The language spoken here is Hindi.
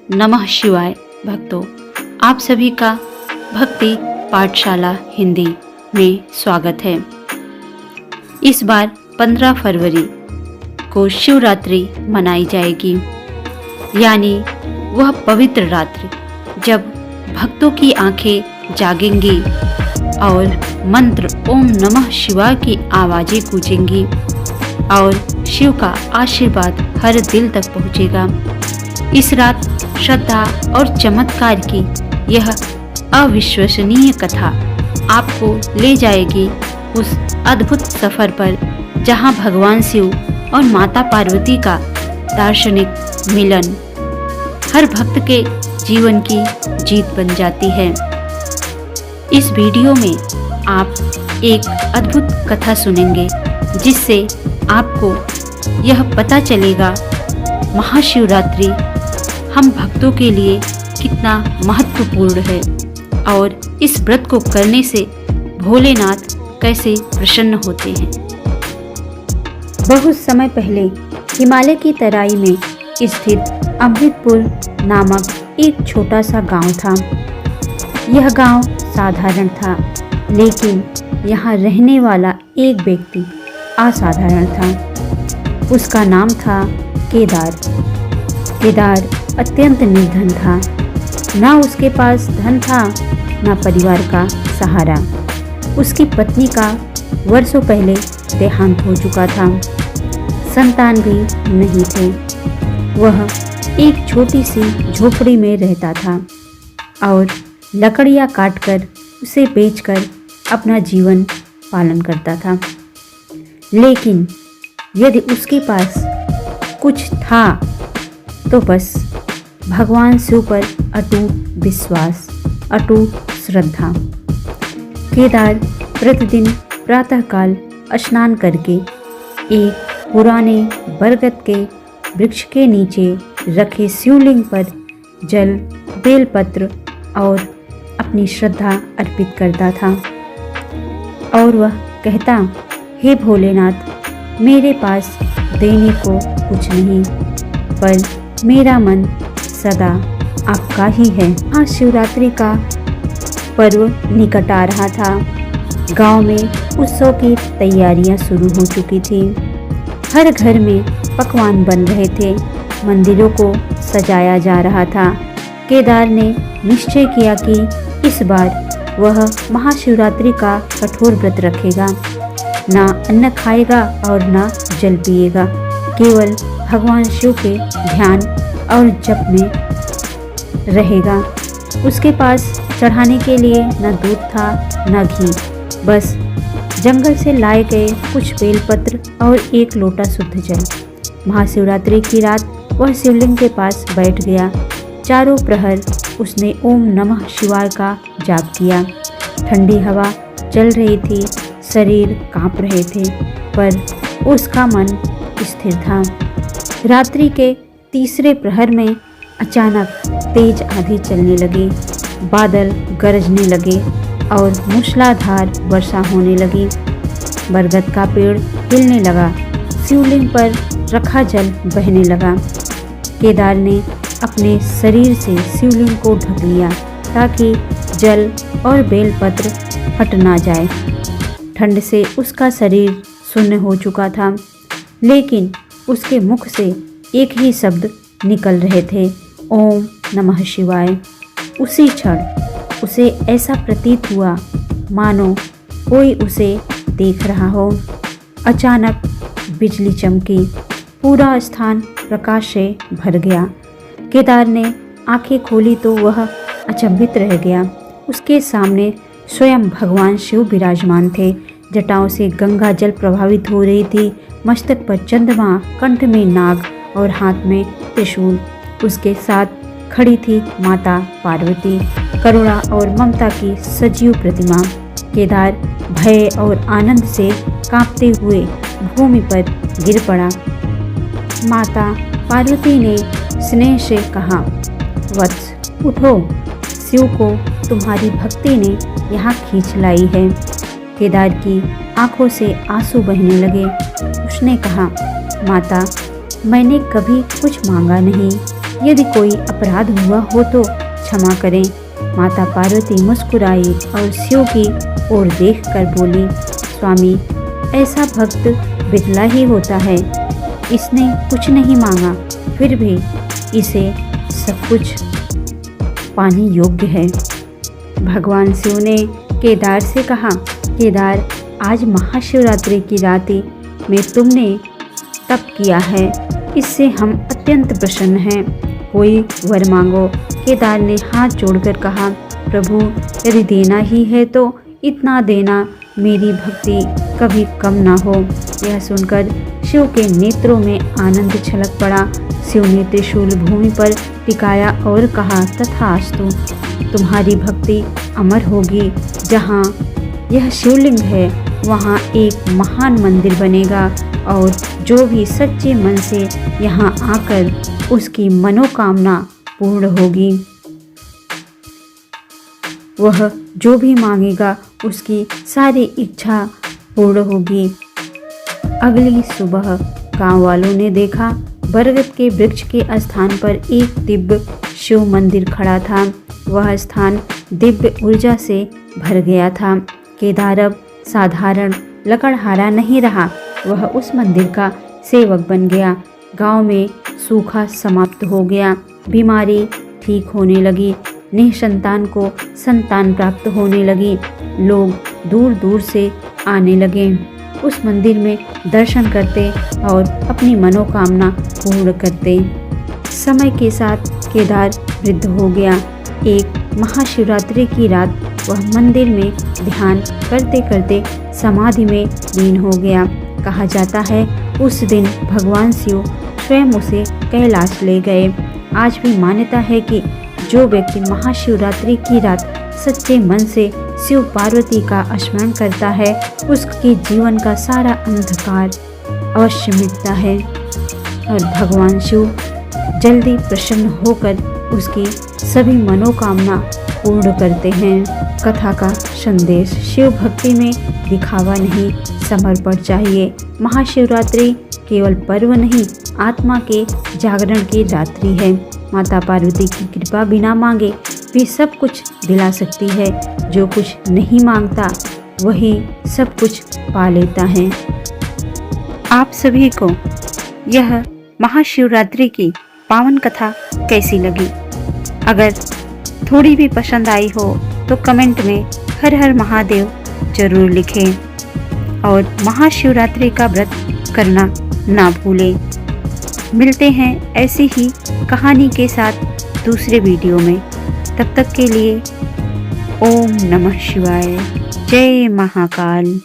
नमः शिवाय भक्तों, आप सभी का भक्ति पाठशाला हिंदी में स्वागत है। इस बार 15 फरवरी को शिवरात्रि मनाई जाएगी, यानी वह पवित्र रात्रि जब भक्तों की आंखें जागेंगी और मंत्र ओम नमः शिवाय की आवाज़ें गूंजेंगी और शिव का आशीर्वाद हर दिल तक पहुंचेगा। इस रात श्रद्धा और चमत्कार की यह अविश्वसनीय कथा आपको ले जाएगी उस अद्भुत सफर पर जहां भगवान शिव और माता पार्वती का दार्शनिक मिलन हर भक्त के जीवन की जीत बन जाती है। इस वीडियो में आप एक अद्भुत कथा सुनेंगे जिससे आपको यह पता चलेगा महाशिवरात्रि हम भक्तों के लिए कितना महत्वपूर्ण है और इस व्रत को करने से भोलेनाथ कैसे प्रसन्न होते हैं। बहुत समय पहले हिमालय की तराई में स्थित अमृतपुर नामक एक छोटा सा गांव था। यह गांव साधारण था, लेकिन यहाँ रहने वाला एक व्यक्ति असाधारण था। उसका नाम था केदार। केदार अत्यंत निर्धन था। ना उसके पास धन था, ना परिवार का सहारा। उसकी पत्नी का वर्षों पहले देहांत हो चुका था। संतान भी नहीं थे। वह एक छोटी सी झोपड़ी में रहता था और लकड़ियाँ काटकर उसे बेचकर अपना जीवन पालन करता था। लेकिन यदि उसके पास कुछ था तो बस भगवान शिव पर अटूट विश्वास, अटूट श्रद्धा। केदार प्रतिदिन प्रातःकाल स्नान करके एक पुराने बरगद के वृक्ष के नीचे रखे शिवलिंग पर जल, बेलपत्र और अपनी श्रद्धा अर्पित करता था और वह कहता, हे भोलेनाथ, मेरे पास देने को कुछ नहीं, पर मेरा मन सदा आपका ही है। आज शिवरात्रि का पर्व निकट आ रहा था। गांव में उत्सव की तैयारियां शुरू हो चुकी थी। हर घर में पकवान बन रहे थे। मंदिरों को सजाया जा रहा था। केदार ने निश्चय किया कि इस बार वह महाशिवरात्रि का कठोर व्रत रखेगा। ना अन्न खाएगा और ना जल पिएगा, केवल भगवान शिव के ध्यान और जप में रहेगा। उसके पास चढ़ाने के लिए न दूध था न घी, बस जंगल से लाए गए कुछ बेलपत्र और एक लोटा शुद्ध जल। महाशिवरात्रि की रात वह शिवलिंग के पास बैठ गया। चारों प्रहर उसने ओम नमः शिवाय का जाप किया। ठंडी हवा चल रही थी, शरीर कांप रहे थे, पर उसका मन स्थिर था। रात्रि के तीसरे प्रहर में अचानक तेज आंधी चलने लगी। बादल गरजने लगे और मूसलाधार वर्षा होने लगी। बरगद का पेड़ हिलने लगा। शिवलिंग पर रखा जल बहने लगा। केदार ने अपने शरीर से शिवलिंग को ढक लिया ताकि जल और बेलपत्र हट ना जाए। ठंड से उसका शरीर सुन्न हो चुका था, लेकिन उसके मुख से एक ही शब्द निकल रहे थे, ओम नमः शिवाय। उसी क्षण उसे ऐसा प्रतीत हुआ मानो कोई उसे देख रहा हो। अचानक बिजली चमकी। पूरा स्थान प्रकाश से भर गया। केदार ने आंखें खोली तो वह अचंभित रह गया। उसके सामने स्वयं भगवान शिव विराजमान थे। जटाओं से गंगा जल प्रभावित हो रही थी। मस्तक पर चंद्रमा, कंठ में नाग और हाथ में त्रिशूल। उसके साथ खड़ी थी माता पार्वती, करुणा और ममता की सजीव प्रतिमा। केदार भय और आनंद से कांपते हुए भूमि पर गिर पड़ा। माता पार्वती ने स्नेह से कहा, वत्स उठो, शिव को तुम्हारी भक्ति ने यहाँ खींच लाई है। केदार की आंखों से आंसू बहने लगे। उसने कहा, माता, मैंने कभी कुछ मांगा नहीं, यदि कोई अपराध हुआ हो तो क्षमा करें। माता पार्वती मुस्कुराई और शिव की ओर देखकर बोली, स्वामी, ऐसा भक्त बिरला ही होता है। इसने कुछ नहीं मांगा, फिर भी इसे सब कुछ पाने योग्य है। भगवान शिव ने केदार से कहा, केदार, आज महाशिवरात्रि की रात में तुमने तप किया है, इससे हम अत्यंत प्रसन्न हैं। कोई वर मांगो। केदार ने हाथ जोड़कर कहा, प्रभु, यदि देना ही है तो इतना देना, मेरी भक्ति कभी कम ना हो। यह सुनकर शिव के नेत्रों में आनंद छलक पड़ा। शिव ने त्रिशूल भूमि पर टिकाया और कहा, तथास्तु, तुम्हारी भक्ति अमर होगी। जहाँ यह शिवलिंग है वहाँ एक महान मंदिर बनेगा और जो भी सच्चे मन से यहाँ आकर उसकी मनोकामना पूर्ण होगी, वह जो भी मांगेगा उसकी सारी इच्छा पूर्ण होगी। अगली सुबह गांव वालों ने देखा, बरगद के वृक्ष के स्थान पर एक दिव्य शिव मंदिर खड़ा था। वह स्थान दिव्य ऊर्जा से भर गया था। केदार अब साधारण लकड़हारा नहीं रहा, वह उस मंदिर का सेवक बन गया। गांव में सूखा समाप्त हो गया, बीमारी ठीक होने लगी, निसंतान को संतान प्राप्त होने लगी। लोग दूर दूर से आने लगे, उस मंदिर में दर्शन करते और अपनी मनोकामना पूर्ण करते। समय के साथ केदार वृद्ध हो गया। एक महाशिवरात्रि की रात वह मंदिर में ध्यान करते करते समाधि में लीन हो गया। कहा जाता है उस दिन भगवान शिव स्वयं उसे कैलाश ले गए। आज भी मान्यता है कि जो व्यक्ति महाशिवरात्रि की रात सच्चे मन से शिव पार्वती का स्मरण करता है, उसके जीवन का सारा अंधकार अवश्य मिटता है और भगवान शिव जल्दी प्रसन्न होकर उसकी सभी मनोकामना पूर्ण करते हैं। कथा का संदेश, शिव भक्ति में दिखावा नहीं, समर्पण चाहिए। महाशिवरात्रि केवल पर्व नहीं, आत्मा के जागरण की रात्रि है। माता पार्वती की कृपा बिना मांगे भी सब कुछ दिला सकती है। जो कुछ नहीं मांगता वही सब कुछ पा लेता है। आप सभी को यह महाशिवरात्रि की पावन कथा कैसी लगी? अगर थोड़ी भी पसंद आई हो तो कमेंट में हर हर महादेव जरूर लिखें और महाशिवरात्रि का व्रत करना ना भूलें। मिलते हैं ऐसी ही कहानी के साथ दूसरे वीडियो में। तब तक के लिए ओम नमः शिवाय, जय महाकाल।